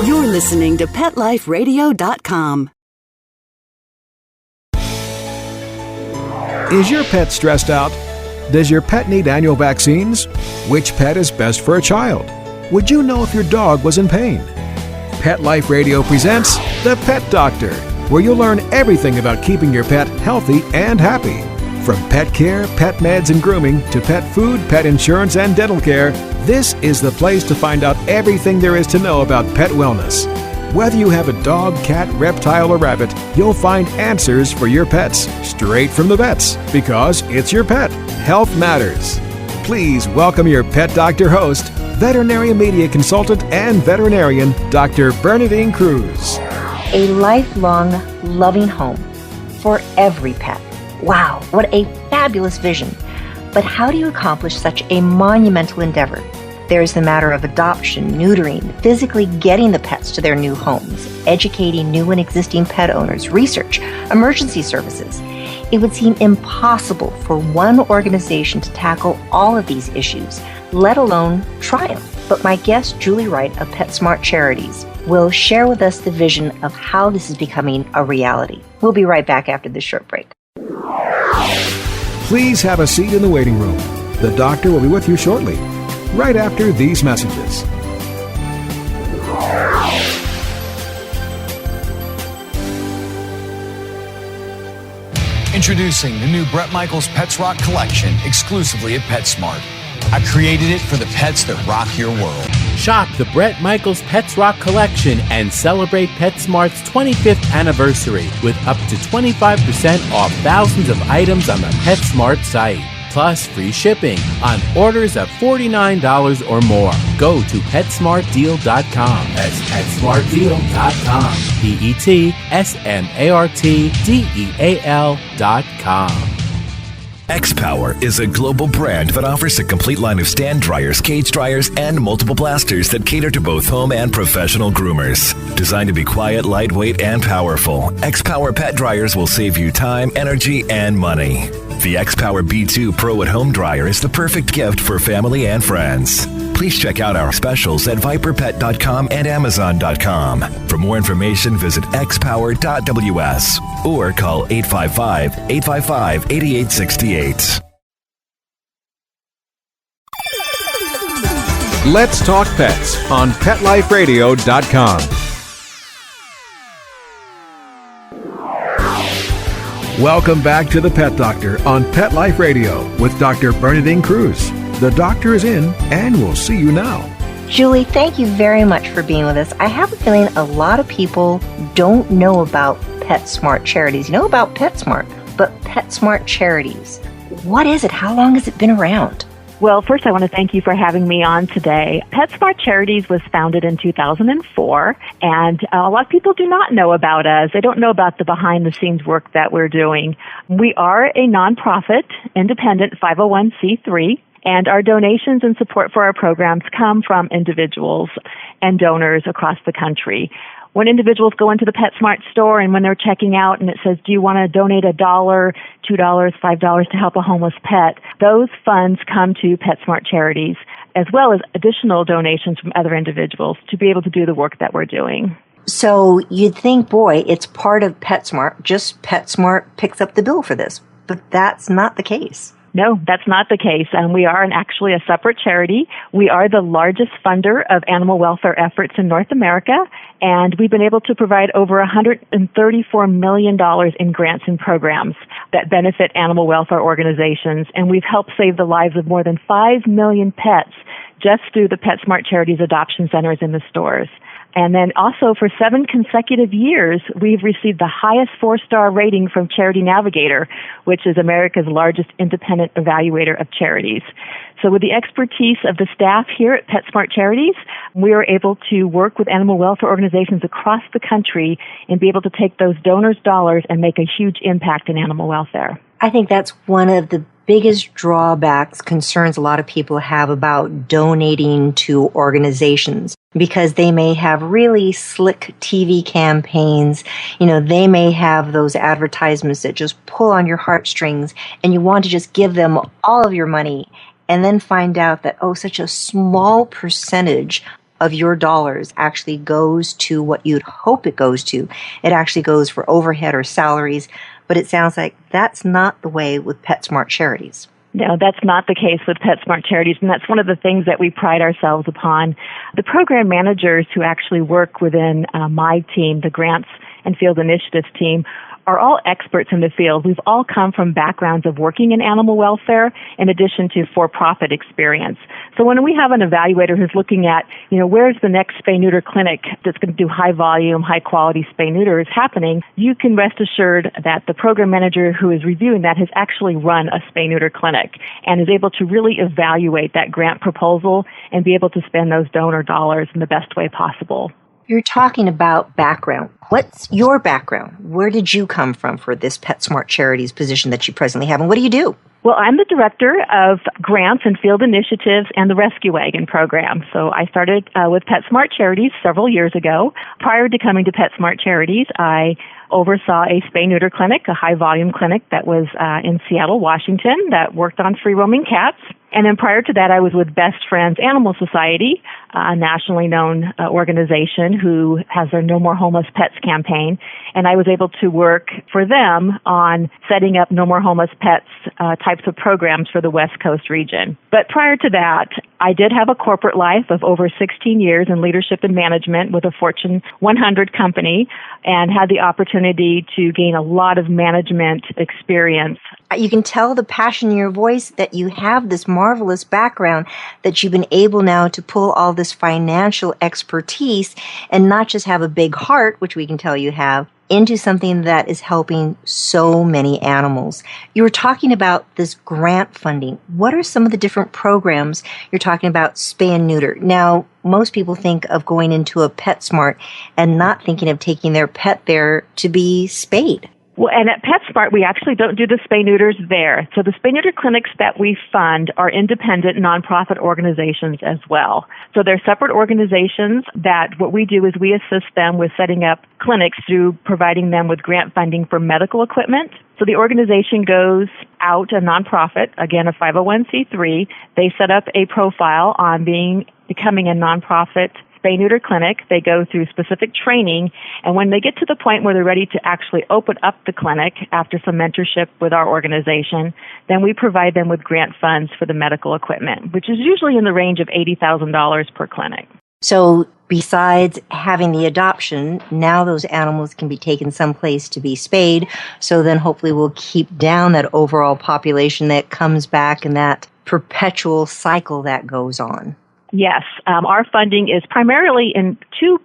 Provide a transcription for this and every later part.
You're listening to PetLifeRadio.com. Is your pet stressed out? Does your pet need annual vaccines? Which pet is best for a child? Would you know if your dog was in pain? Pet Life Radio presents The Pet Doctor, where you'll learn everything about keeping your pet healthy and happy. From pet care, pet meds and grooming, to pet food, pet insurance, and dental care, this is the place to find out everything there is to know about pet wellness. Whether you have a dog, cat, reptile, or rabbit, you'll find answers for your pets straight from the vets, because it's your pet. Health matters. Please welcome your Pet Doctor host, veterinary media consultant and veterinarian, Dr. Bernadine Cruz. A lifelong, loving home for every pet. Wow, what a fabulous vision. But how do you accomplish such a monumental endeavor? There's the matter of adoption, neutering, physically getting the pets to their new homes, educating new and existing pet owners, research, emergency services. It would seem impossible for one organization to tackle all of these issues, let alone triumph. But my guest, Julie Wright of PetSmart Charities, will share with us the vision of how this is becoming a reality. We'll be right back after this short break. Please have a seat in the waiting room. The doctor will be with you shortly, right after these messages. Introducing the new Bret Michaels Pets Rock collection exclusively at PetSmart. I created it for the pets that rock your world. Shop the Bret Michaels Pets Rock collection and celebrate PetSmart's 25th anniversary with up to 25% off thousands of items on the PetSmart site. Plus free shipping on orders of $49 or more. Go to PetSmartDeal.com. That's PetSmartDeal.com. PetSmartDeal.com. X-Power is a global brand that offers a complete line of stand dryers, cage dryers, and multiple blasters that cater to both home and professional groomers. Designed to be quiet, lightweight, and powerful, X-Power pet dryers will save you time, energy, and money. The X-Power B2 Pro at Home Dryer is the perfect gift for family and friends. Please check out our specials at viperpet.com and amazon.com. For more information, visit xpower.ws or call 855-855-8868. Let's Talk Pets on PetLifeRadio.com. Welcome back to the Pet Doctor on Pet Life Radio with Dr. Bernadine Cruz. The doctor is in and we'll see you now. Julie, thank you very much for being with us. I have a feeling a lot of people don't know about PetSmart Charities. You know about PetSmart, but PetSmart Charities, what is it? How long has it been around? Well, first I want to thank you for having me on today. PetSmart Charities was founded in 2004, and a lot of people do not know about us. They don't know about the behind-the-scenes work that we're doing. We are a nonprofit, independent 501c3, and our donations and support for our programs come from individuals and donors across the country. When individuals go into the PetSmart store and when they're checking out and it says, do you want to donate $1, $2, $5 to help a homeless pet, those funds come to PetSmart Charities, as well as additional donations from other individuals to be able to do the work that we're doing. So you'd think, boy, it's part of PetSmart, just PetSmart picks up the bill for this, but that's not the case. No, that's not the case. We are actually a separate charity. We are the largest funder of animal welfare efforts in North America, and we've been able to provide over $134 million in grants and programs that benefit animal welfare organizations, and we've helped save the lives of more than 5 million pets just through the PetSmart Charities adoption centers in the stores. And then also for 7 consecutive years, we've received the highest 4-star rating from Charity Navigator, which is America's largest independent evaluator of charities. So with the expertise of the staff here at PetSmart Charities, we are able to work with animal welfare organizations across the country and be able to take those donors' dollars and make a huge impact in animal welfare. I think that's one of the biggest drawbacks, concerns a lot of people have about donating to organizations, because they may have really slick TV campaigns. You know, they may have those advertisements that just pull on your heartstrings, and you want to just give them all of your money and then find out that, such a small percentage of your dollars actually goes to what you'd hope it goes to. It actually goes for overhead or salaries, but it sounds like that's not the way with PetSmart Charities. No, that's not the case with PetSmart Charities, and that's one of the things that we pride ourselves upon. The program managers who actually work within my team, the Grants and Field Initiatives team, are all experts in the field. We've all come from backgrounds of working in animal welfare in addition to for-profit experience. So when we have an evaluator who's looking at, where's the next spay-neuter clinic that's going to do high-volume, high-quality spay-neuters happening, you can rest assured that the program manager who is reviewing that has actually run a spay-neuter clinic and is able to really evaluate that grant proposal and be able to spend those donor dollars in the best way possible. You're talking about background. What's your background? Where did you come from for this PetSmart Charities position that you presently have, and what do you do? Well, I'm the director of grants and field initiatives and the Rescue Wagon program. So I started with PetSmart Charities several years ago. Prior to coming to PetSmart Charities, I oversaw a spay-neuter clinic, a high-volume clinic that was in Seattle, Washington, that worked on free-roaming cats. And then prior to that, I was with Best Friends Animal Society, a nationally known organization who has their No More Homeless Pets campaign. And I was able to work for them on setting up No More Homeless Pets types of programs for the West Coast region. But prior to that, I did have a corporate life of over 16 years in leadership and management with a Fortune 100 company and had the opportunity to gain a lot of management experience. You can tell the passion in your voice that you have this marvelous background, that you've been able now to pull all this financial expertise and not just have a big heart, which we can tell you have, into something that is helping so many animals. You were talking about this grant funding. What are some of the different programs? You're talking about spay and neuter. Now, most people think of going into a PetSmart and not thinking of taking their pet there to be spayed. Well, and at PetSmart, we actually don't do the spay-neuters there. So the spay-neuter clinics that we fund are independent nonprofit organizations as well. So they're separate organizations that what we do is we assist them with setting up clinics through providing them with grant funding for medical equipment. So the organization goes out, a nonprofit, again, a 501c3. They set up a profile on becoming a nonprofit spay-neuter clinic. They go through specific training, and when they get to the point where they're ready to actually open up the clinic after some mentorship with our organization, then we provide them with grant funds for the medical equipment, which is usually in the range of $80,000 per clinic. So besides having the adoption, now those animals can be taken someplace to be spayed, so then hopefully we'll keep down that overall population that comes back and that perpetual cycle that goes on. Yes, our funding is primarily in two,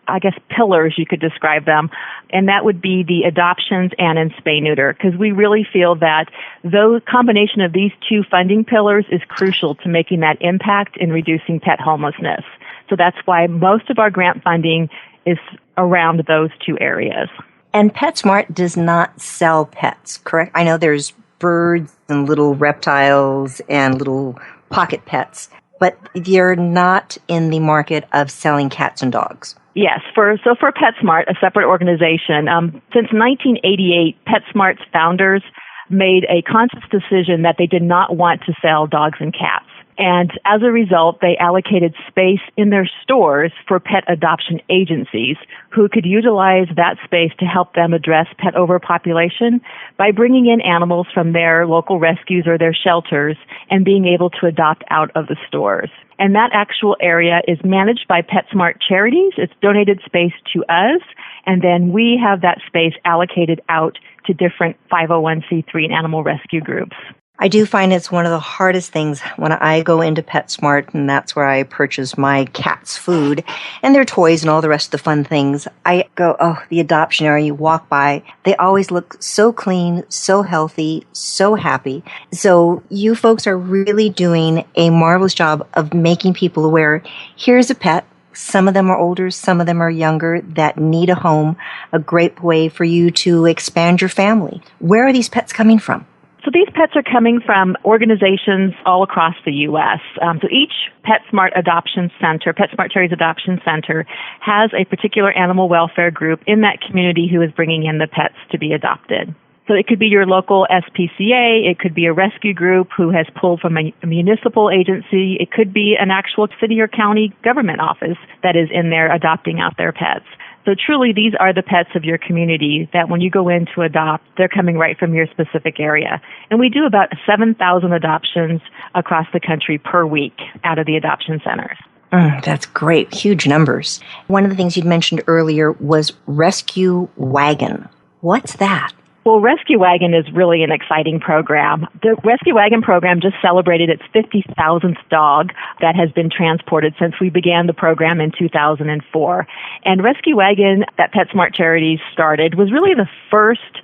pillars, you could describe them, and that would be the adoptions and in spay-neuter, because we really feel that the combination of these two funding pillars is crucial to making that impact in reducing pet homelessness. So that's why most of our grant funding is around those two areas. And PetSmart does not sell pets, correct? I know there's birds and little reptiles and little pocket pets, but you're not in the market of selling cats and dogs. Yes. For PetSmart, a separate organization, since 1988, PetSmart's founders made a conscious decision that they did not want to sell dogs and cats. And as a result, they allocated space in their stores for pet adoption agencies who could utilize that space to help them address pet overpopulation by bringing in animals from their local rescues or their shelters and being able to adopt out of the stores. And that actual area is managed by PetSmart Charities. It's donated space to us, and then we have that space allocated out to different 501c3 and animal rescue groups. I do find it's one of the hardest things when I go into PetSmart, and that's where I purchase my cat's food and their toys and all the rest of the fun things. I go, the adoption area, you walk by, they always look so clean, so healthy, so happy. So you folks are really doing a marvelous job of making people aware, here's a pet. Some of them are older, some of them are younger that need a home, a great way for you to expand your family. Where are these pets coming from? So these pets are coming from organizations all across the U.S. So each PetSmart Adoption Center, PetSmart Charities Adoption Center, has a particular animal welfare group in that community who is bringing in the pets to be adopted. So it could be your local SPCA, it could be a rescue group who has pulled from a municipal agency, it could be an actual city or county government office that is in there adopting out their pets. So truly, these are the pets of your community that when you go in to adopt, they're coming right from your specific area. And we do about 7,000 adoptions across the country per week out of the adoption centers. That's great. Huge numbers. One of the things you'd mentioned earlier was Rescue Wagon. What's that? Well, Rescue Wagon is really an exciting program. The Rescue Wagon program just celebrated its 50,000th dog that has been transported since we began the program in 2004. And Rescue Wagon that PetSmart Charities started was really the first,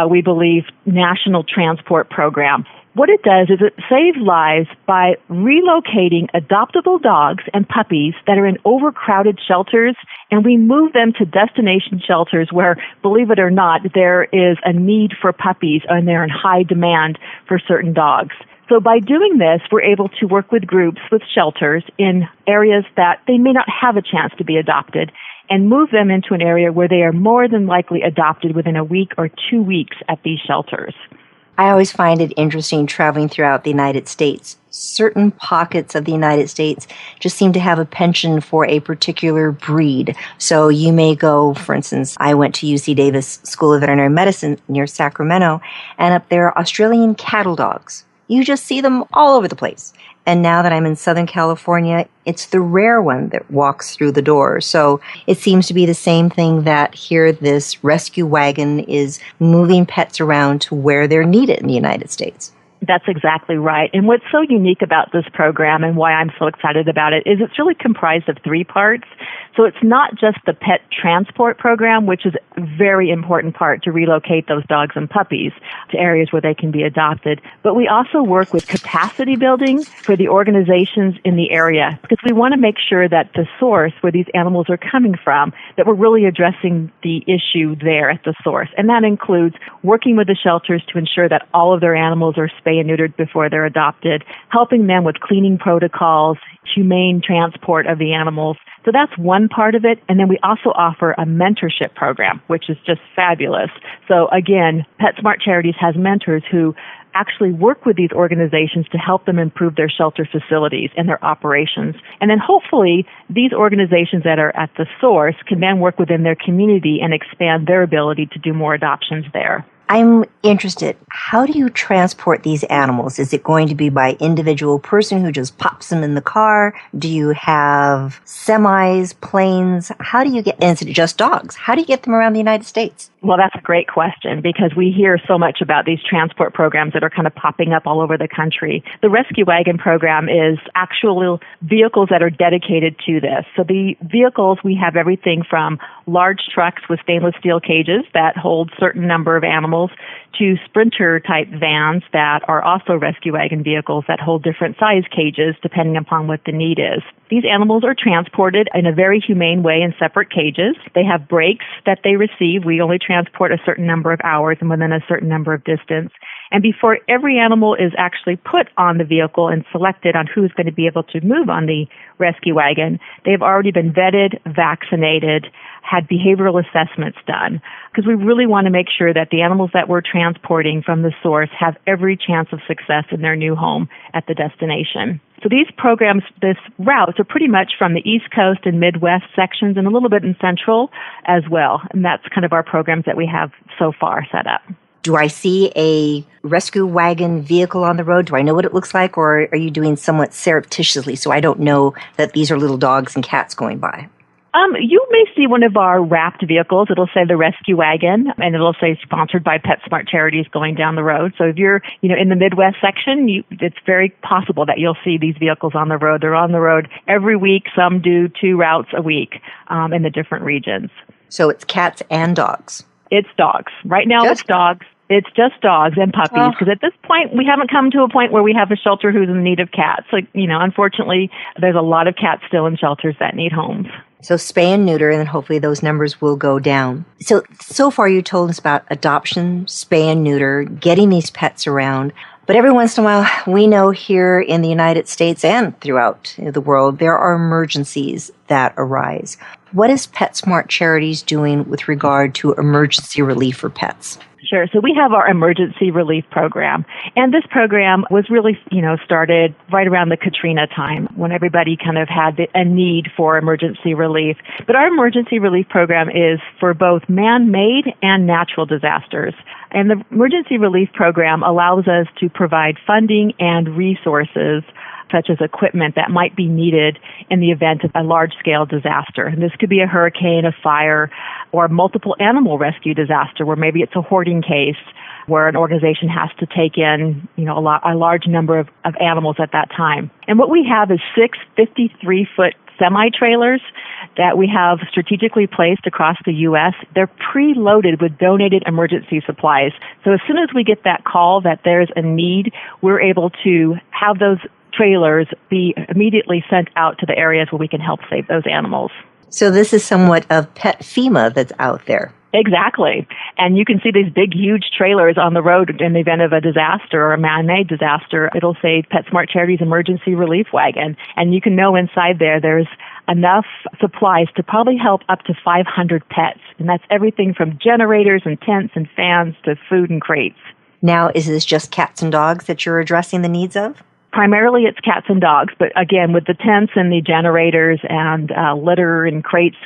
we believe, national transport program. What it does is it saves lives by relocating adoptable dogs and puppies that are in overcrowded shelters, and we move them to destination shelters where, believe it or not, there is a need for puppies and they're in high demand for certain dogs. So by doing this, we're able to work with groups, with shelters in areas that they may not have a chance to be adopted and move them into an area where they are more than likely adopted within a week or 2 weeks at these shelters. I always find it interesting traveling throughout the United States. Certain pockets of the United States just seem to have a penchant for a particular breed. So you may go, for instance, I went to UC Davis School of Veterinary Medicine near Sacramento, and up there are Australian cattle dogs. You just see them all over the place. And now that I'm in Southern California, it's the rare one that walks through the door. So it seems to be the same thing that here this rescue wagon is moving pets around to where they're needed in the United States. That's exactly right. And what's so unique about this program and why I'm so excited about it is it's really comprised of 3 parts. So it's not just the pet transport program, which is a very important part to relocate those dogs and puppies to areas where they can be adopted, but we also work with capacity building for the organizations in the area because we want to make sure that the source where these animals are coming from, that we're really addressing the issue there at the source. And that includes working with the shelters to ensure that all of their animals are spay and neutered before they're adopted, helping them with cleaning protocols, humane transport of the animals. So that's one part of it. And then we also offer a mentorship program, which is just fabulous. So again, PetSmart Charities has mentors who actually work with these organizations to help them improve their shelter facilities and their operations. And then hopefully these organizations that are at the source can then work within their community and expand their ability to do more adoptions there. I'm interested. How do you transport these animals? Is it going to be by individual person who just pops them in the car? Do you have semis, planes? How do you get, and is it just dogs? How do you get them around the United States? Well, that's a great question because we hear so much about these transport programs that are kind of popping up all over the country. The Rescue Wagon program is actual vehicles that are dedicated to this. So the vehicles, we have everything from large trucks with stainless steel cages that hold certain number of animals to sprinter type vans that are also rescue wagon vehicles that hold different size cages depending upon what the need is. These animals are transported in a very humane way in separate cages. They have breaks that they receive. We only transport a certain number of hours and within a certain number of distance. And before every animal is actually put on the vehicle and selected on who's going to be able to move on the rescue wagon, they've already been vetted, vaccinated, had behavioral assessments done, because we really want to make sure that the animals that we're transporting from the source have every chance of success in their new home at the destination. So these programs, this routes are pretty much from the East Coast and Midwest sections and a little bit in Central as well. And that's kind of our programs that we have so far set up. Do I see a rescue wagon vehicle on the road? Do I know what it looks like, or are you doing somewhat surreptitiously so I don't know that these are little dogs and cats going by? You may see one of our wrapped vehicles. It'll say the Rescue Wagon, and it'll say sponsored by PetSmart Charities going down the road. So if you're, in the Midwest section, it's very possible that you'll see these vehicles on the road. They're on the road every week. Some do 2 routes a week in the different regions. So it's cats and dogs. It's dogs. Right now it's dogs. It's just dogs and puppies, because at this point, we haven't come to a point where we have a shelter who's in need of cats. So, unfortunately, there's a lot of cats still in shelters that need homes. So spay and neuter, and then hopefully those numbers will go down. So far you told us about adoption, spay and neuter, getting these pets around. But every once in a while, we know here in the United States and throughout the world, there are emergencies. that arise. What is PetSmart Charities doing with regard to emergency relief for pets? Sure. So we have our emergency relief program. And this program was really, started right around the Katrina time when everybody kind of had a need for emergency relief. But our emergency relief program is for both man-made and natural disasters. And the emergency relief program allows us to provide funding and resources such as equipment that might be needed in the event of a large-scale disaster. And this could be a hurricane, a fire, or multiple animal rescue disaster where maybe it's a hoarding case where an organization has to take in, a large number of animals at that time. And what we have is 6 53-foot semi-trailers that we have strategically placed across the U.S. They're preloaded with donated emergency supplies. So as soon as we get that call that there's a need, we're able to have those trailers be immediately sent out to the areas where we can help save those animals. So this is somewhat of pet FEMA that's out there. Exactly. And you can see these big, huge trailers on the road in the event of a disaster or a man-made disaster. It'll say PetSmart Charities Emergency Relief Wagon. And you can know inside there's enough supplies to probably help up to 500 pets. And that's everything from generators and tents and fans to food and crates. Now, is this just cats and dogs that you're addressing the needs of? Primarily it's cats and dogs, but again, with the tents and the generators and litter and crates,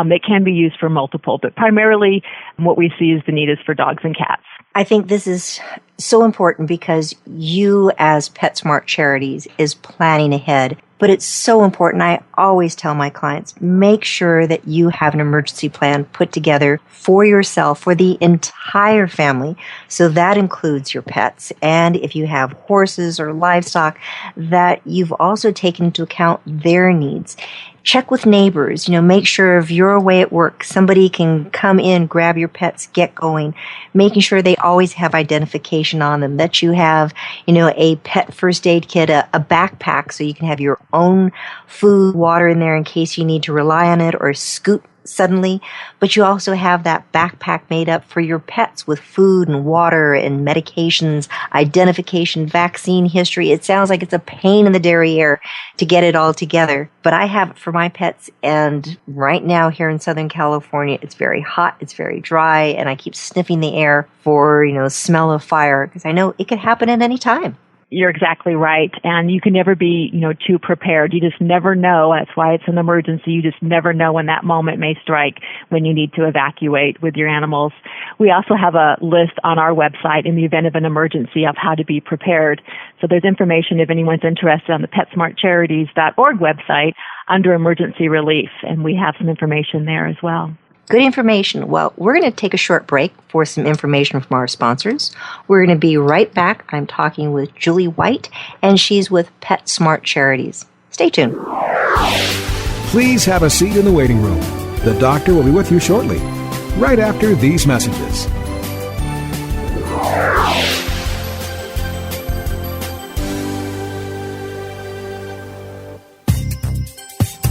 they can be used for multiple. But primarily what we see is the need is for dogs and cats. I think this is so important because you as PetSmart Charities is planning ahead. But it's so important. I always tell my clients, make sure that you have an emergency plan put together for yourself, for the entire family. So that includes your pets. And if you have horses or livestock, that you've also taken into account their needs. Check with neighbors, make sure if you're away at work, somebody can come in, grab your pets, get going, making sure they always have identification on them, that you have, a pet first aid kit, a backpack so you can have your own food, water in there in case you need to rely on it or scoot suddenly, but you also have that backpack made up for your pets with food and water and medications, identification, vaccine history. It sounds like it's a pain in the derriere to get it all together, but I have it for my pets, and right now here in Southern California, it's very hot, it's very dry, and I keep sniffing the air for, smell of fire, because I know it could happen at any time. You're exactly right. And you can never be, too prepared. You just never know. That's why it's an emergency. You just never know when that moment may strike when you need to evacuate with your animals. We also have a list on our website in the event of an emergency of how to be prepared. So there's information if anyone's interested on the PetSmartCharities.org website under emergency relief. And we have some information there as well. Good information. Well, we're going to take a short break for some information from our sponsors. We're going to be right back. I'm talking with Julie White, and she's with PetSmart Charities. Stay tuned. Please have a seat in the waiting room. The doctor will be with you shortly, right after these messages.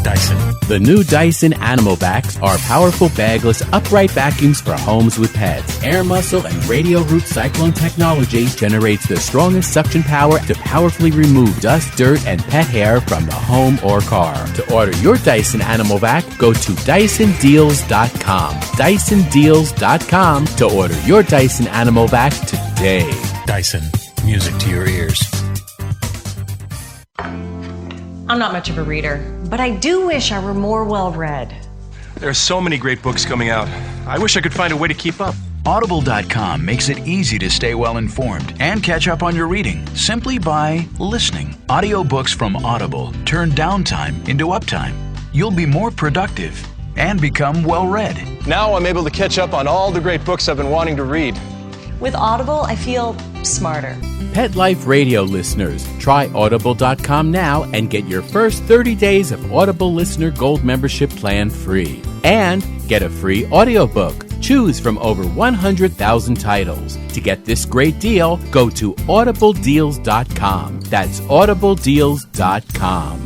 Dyson. The new Dyson Animal Vacs are powerful bagless upright vacuums for homes with pets. Air muscle and radio root cyclone technology generates the strongest suction power to powerfully remove dust, dirt, and pet hair from the home or car. To order your Dyson Animal Vac, go to DysonDeals.com. DysonDeals.com to order your Dyson Animal Vac today. Dyson. Music to your ears. I'm not much of a reader, but I do wish I were more well-read. There are so many great books coming out. I wish I could find a way to keep up. Audible.com makes it easy to stay well-informed and catch up on your reading simply by listening. Audiobooks from Audible turn downtime into uptime. You'll be more productive and become well-read. Now I'm able to catch up on all the great books I've been wanting to read. With Audible, I feel smarter. Pet Life Radio listeners, try Audible.com now and get your first 30 days of Audible Listener Gold membership plan free. And get a free audiobook. Choose from over 100,000 titles. To get this great deal, go to audibledeals.com. That's audibledeals.com.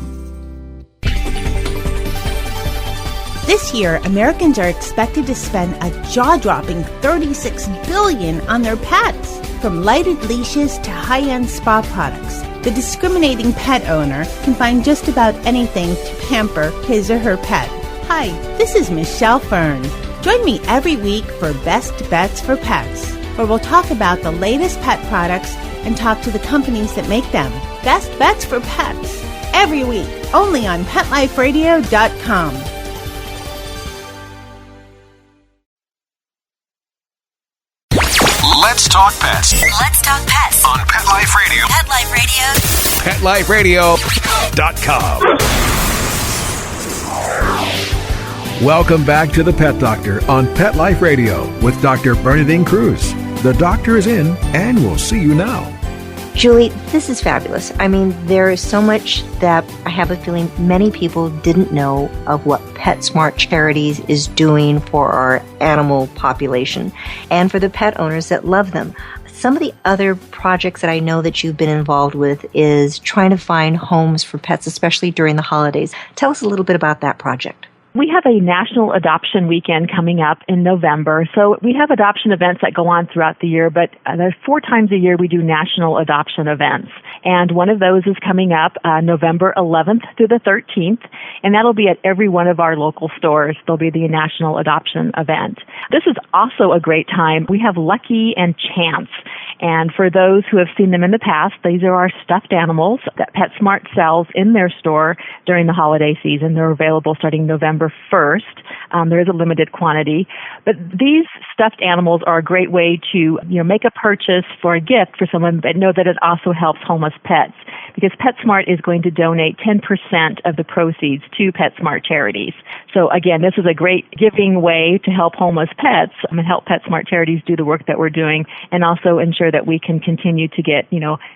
This year, Americans are expected to spend a jaw-dropping $36 billion on their pets. From lighted leashes to high-end spa products, the discriminating pet owner can find just about anything to pamper his or her pet. Hi, this is Michelle Fern. Join me every week for Best Bets for Pets, where we'll talk about the latest pet products and talk to the companies that make them. Best Bets for Pets, every week, only on PetLifeRadio.com. Let's talk pets. Let's talk pets On Pet Life Radio. Pet Life Radio. PetLifeRadio.com. Welcome back to the Pet Doctor on Pet Life Radio with Dr. Bernadine Cruz. The doctor is in, and we'll see you now. Julie, this is fabulous. I mean, there is so much that I have a feeling many people didn't know of what PetSmart Charities is doing for our animal population and for the pet owners that love them. Some of the other projects that I know that you've been involved with is trying to find homes for pets, especially during the holidays. Tell us a little bit about that project. We have a national adoption weekend coming up in November. So we have adoption events that go on throughout the year, but there's 4 times a year we do national adoption events. And one of those is coming up November 11th through the 13th, and that'll be at every one of our local stores. There'll be the national adoption event. This is also a great time. We have Lucky and Chance. And for those who have seen them in the past, these are our stuffed animals that PetSmart sells in their store during the holiday season. They're available starting November 1st. There is a limited quantity. But these stuffed animals are a great way to make a purchase for a gift for someone, but know that it also helps homeless pets, because PetSmart is going to donate 10% of the proceeds to PetSmart Charities. So again, this is a great giving way to help homeless pets and help PetSmart Charities do the work that we're doing, and also ensure that we can continue to get,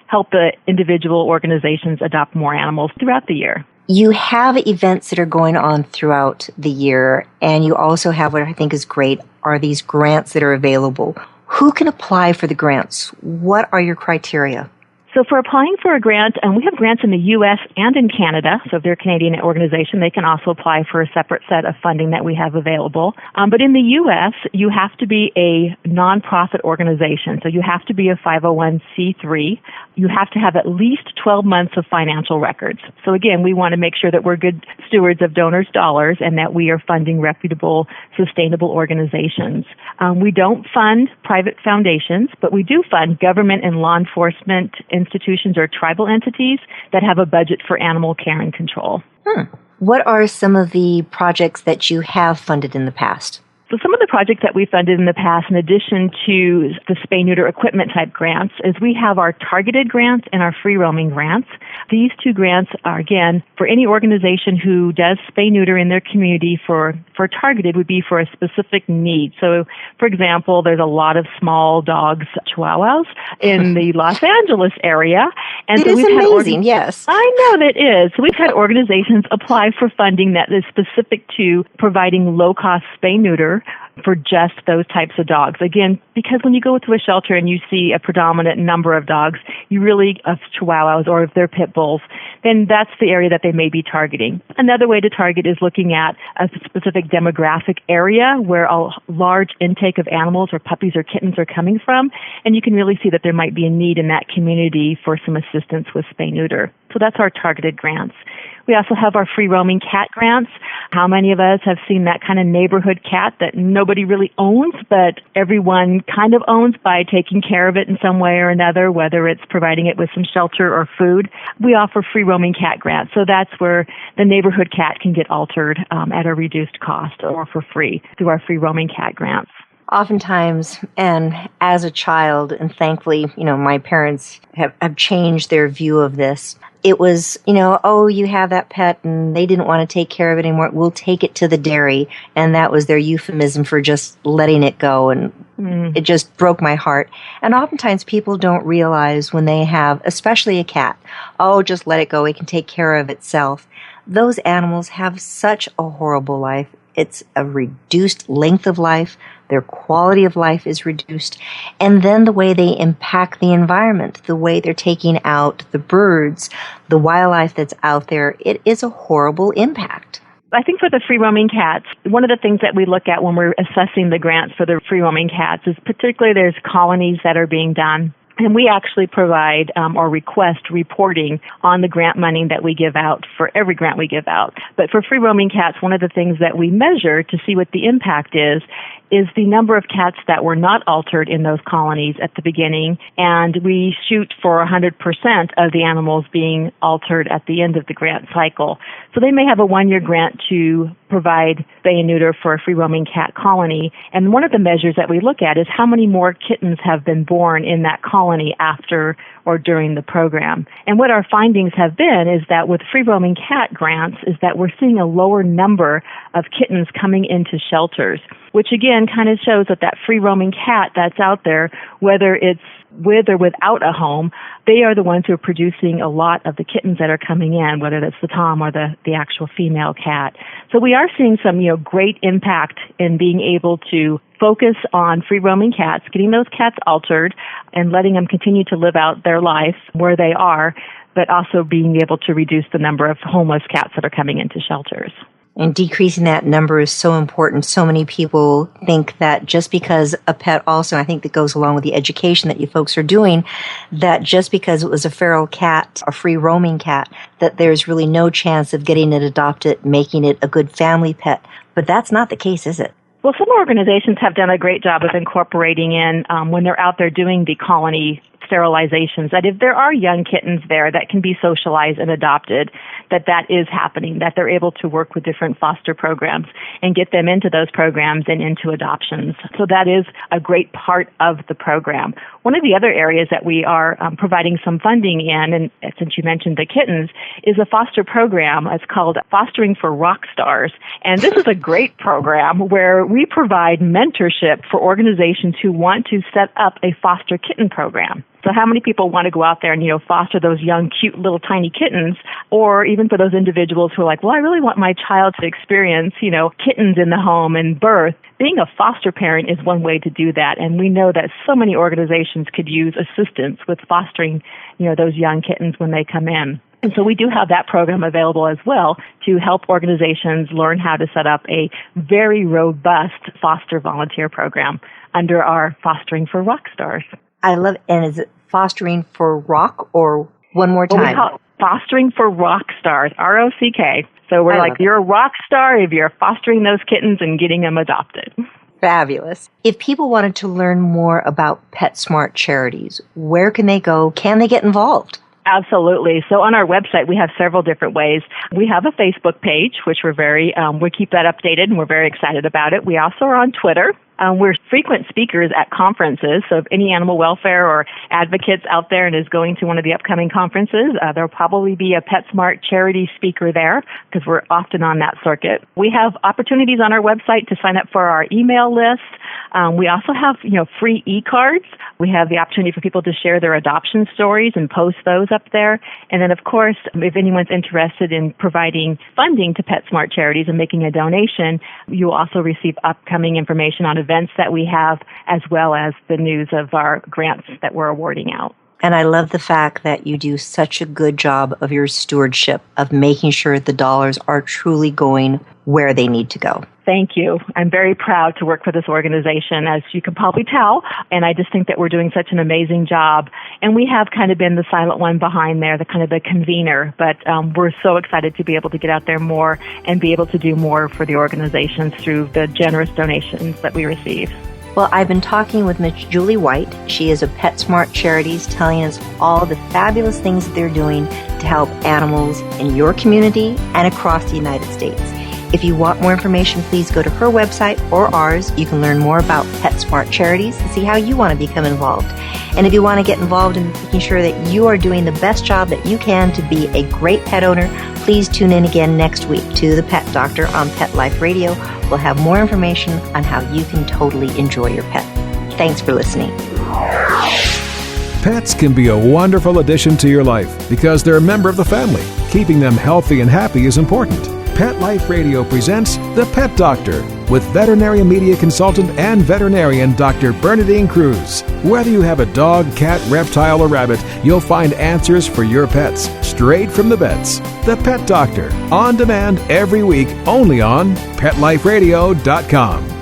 help the individual organizations adopt more animals throughout the year. You have events that are going on throughout the year, and you also have what I think is great are these grants that are available. Who can apply for the grants? What are your criteria? So for applying for a grant, and we have grants in the U.S. and in Canada, so if they're a Canadian organization, they can also apply for a separate set of funding that we have available. But in the U.S., you have to be a nonprofit organization, so you have to be a 501c3. You have to have at least 12 months of financial records. So again, we want to make sure that we're good stewards of donors' dollars and that we are funding reputable, sustainable organizations. We don't fund private foundations, but we do fund government and law enforcement institutions or tribal entities that have a budget for animal care and control. What are some of the projects that you have funded in the past? So some of the projects that we funded in the past, in addition to the spay-neuter equipment type grants, is we have our targeted grants and our free-roaming grants. These 2 grants are, again, for any organization who does spay-neuter in their community for targeted would be for a specific need. So, for example, there's a lot of small dogs, chihuahuas, in the Los Angeles area. And it is amazing, yes. I know that is. So we've had organizations apply for funding that is specific to providing low-cost spay-neuter for just those types of dogs. Again, because when you go to a shelter and you see a predominant number of dogs, of chihuahuas or if they're pit bulls, then that's the area that they may be targeting. Another way to target is looking at a specific demographic area where a large intake of animals or puppies or kittens are coming from, and you can really see that there might be a need in that community for some assistance with spay-neuter. So that's our targeted grants. We also have our free-roaming cat grants. How many of us have seen that kind of neighborhood cat that nobody really owns, but everyone kind of owns by taking care of it in some way or another, whether it's providing it with some shelter or food? We offer free-roaming cat grants. So that's where the neighborhood cat can get altered at a reduced cost or for free through our free-roaming cat grants. Oftentimes, and as a child, and thankfully, my parents have changed their view of this. It was, you have that pet and they didn't want to take care of it anymore. We'll take it to the dairy. And that was their euphemism for just letting it go. And it just broke my heart. And oftentimes people don't realize when they have, especially a cat, just let it go. It can take care of itself. Those animals have such a horrible life. It's a reduced length of life. Their quality of life is reduced. And then the way they impact the environment, the way they're taking out the birds, the wildlife that's out there, it is a horrible impact. I think for the free-roaming cats, one of the things that we look at when we're assessing the grants for the free-roaming cats is particularly there's colonies that are being done. And we actually provide or request reporting on the grant money that we give out for every grant we give out. But for free-roaming cats, one of the things that we measure to see what the impact is the number of cats that were not altered in those colonies at the beginning. And we shoot for 100% of the animals being altered at the end of the grant cycle. So they may have a 1-year grant to provide spay and neuter for a free-roaming cat colony. And one of the measures that we look at is how many more kittens have been born in that colony after or during the program. And what our findings have been is that with free-roaming cat grants is that we're seeing a lower number of kittens coming into shelters, which again kind of shows that that free-roaming cat that's out there, whether it's with or without a home, they are the ones who are producing a lot of the kittens that are coming in, whether that's the tom or the actual female cat. So we are seeing some, great impact in being able to focus on free-roaming cats, getting those cats altered and letting them continue to live out their life where they are, but also being able to reduce the number of homeless cats that are coming into shelters. And decreasing that number is so important. So many people think that just because a pet also, I think that goes along with the education that you folks are doing, that just because it was a feral cat, a free roaming cat, that there's really no chance of getting it adopted, making it a good family pet. But that's not the case, is it? Well, some organizations have done a great job of incorporating in when they're out there doing the colony sterilizations, that if there are young kittens there that can be socialized and adopted, that is happening, that they're able to work with different foster programs and get them into those programs and into adoptions. So that is a great part of the program. One of the other areas that we are providing some funding in, and since you mentioned the kittens, is a foster program. It's called Fostering for Rock Stars. And this is a great program where we provide mentorship for organizations who want to set up a foster kitten program. So how many people want to go out there and, foster those young, cute, little tiny kittens? Or even for those individuals who are like, well, I really want my child to experience, kittens in the home and birth. Being a foster parent is one way to do that. And we know that so many organizations could use assistance with fostering, those young kittens when they come in. And so we do have that program available as well to help organizations learn how to set up a very robust foster volunteer program under our Fostering for Rock Stars. I love it. And is it Fostering for Rock or one more time? Well, we call it Fostering for Rock Stars, ROCK. So we're like, you're a rock star if you're fostering those kittens and getting them adopted. Fabulous. If people wanted to learn more about PetSmart Charities, where can they go? Can they get involved? Absolutely. So on our website, we have several different ways. We have a Facebook page, which we keep that updated, and we're very excited about it. We also are on Twitter. We're frequent speakers at conferences, so if any animal welfare or advocates out there and is going to one of the upcoming conferences, there'll probably be a PetSmart charity speaker there because we're often on that circuit. We have opportunities on our website to sign up for our email list. We also have, free e-cards. We have the opportunity for people to share their adoption stories and post those up there. And then, of course, if anyone's interested in providing funding to PetSmart Charities and making a donation, you'll also receive upcoming information on events that we have, as well as the news of our grants that we're awarding out. And I love the fact that you do such a good job of your stewardship of making sure the dollars are truly going where they need to go. Thank you. I'm very proud to work for this organization, as you can probably tell, and I just think that we're doing such an amazing job. And we have kind of been the silent one behind there, the convener, but we're so excited to be able to get out there more and be able to do more for the organizations through the generous donations that we receive. Well, I've been talking with Ms. Julie White. She is of PetSmart Charities, telling us all the fabulous things that they're doing to help animals in your community and across the United States. If you want more information, please go to her website or ours. You can learn more about PetSmart Charities and see how you want to become involved. And if you want to get involved in making sure that you are doing the best job that you can to be a great pet owner, please tune in again next week to The Pet Doctor on Pet Life Radio. We'll have more information on how you can totally enjoy your pet. Thanks for listening. Pets can be a wonderful addition to your life because they're a member of the family. Keeping them healthy and happy is important. Pet Life Radio presents The Pet Doctor with veterinary media consultant and veterinarian Dr. Bernadine Cruz. Whether you have a dog, cat, reptile, or rabbit, you'll find answers for your pets straight from the vets. The Pet Doctor, on demand every week only on PetLifeRadio.com.